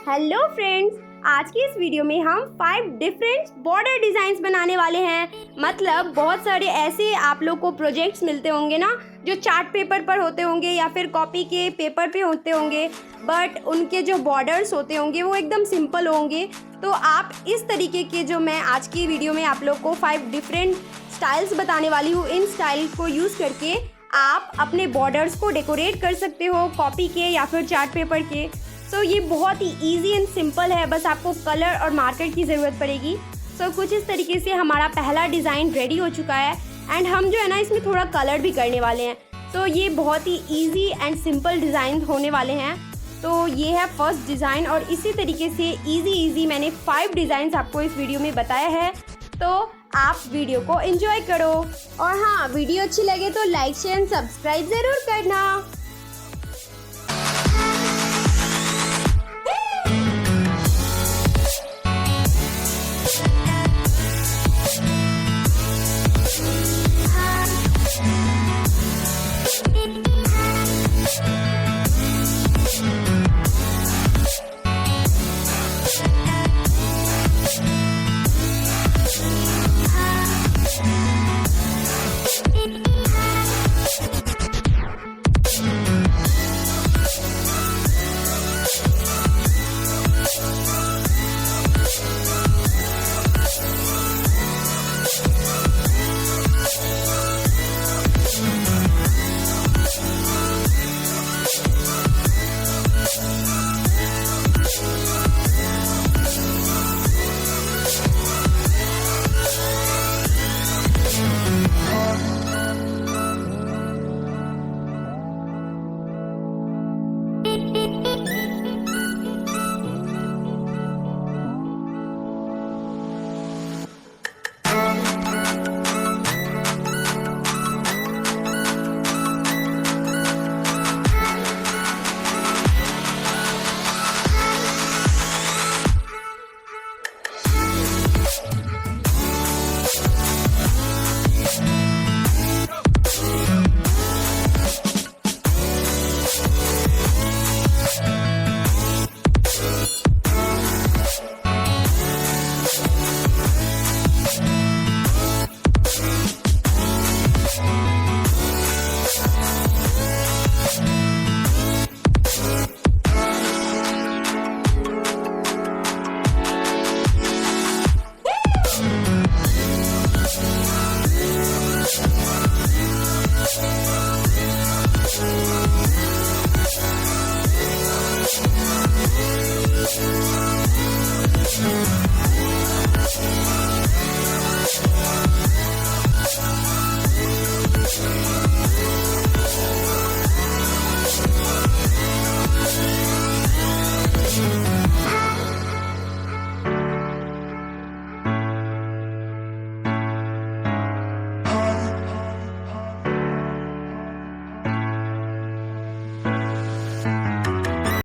Hello friends, आज की इस वीडियो में हम 5 डिफरेंट बॉर्डर डिज़ाइंस बनाने वाले हैं। मतलब बहुत सारे ऐसे आप लोग को प्रोजेक्ट्स मिलते होंगे ना, जो चार्ट पेपर पर होते होंगे या फिर कॉपी के पेपर पे होते होंगे, बट उनके जो बॉर्डर्स होते होंगे वो एकदम सिंपल होंगे। तो आप इस तरीके के जो मैं आज की वीडियो में आप लोग को 5 डिफरेंट स्टाइल्स बताने वाली हूँ, इन स्टाइल को यूज़ करके आप अपने बॉर्डर्स को डेकोरेट कर सकते हो कॉपी के या फिर चार्ट पेपर के। सो ये बहुत ही इजी एंड सिंपल है, बस आपको कलर और मार्कर की ज़रूरत पड़ेगी। सो कुछ इस तरीके से हमारा पहला डिज़ाइन रेडी हो चुका है एंड हम जो है ना इसमें थोड़ा कलर भी करने वाले हैं। तो ये बहुत ही इजी एंड सिंपल डिज़ाइन होने वाले हैं। तो ये है फर्स्ट डिज़ाइन और इसी तरीके से इजी मैंने 5 डिज़ाइंस आपको इस वीडियो में बताया है। तो आप वीडियो को एंजॉय करो और हाँ, वीडियो अच्छी लगे तो लाइक शेयर एंड सब्सक्राइब ज़रूर करना।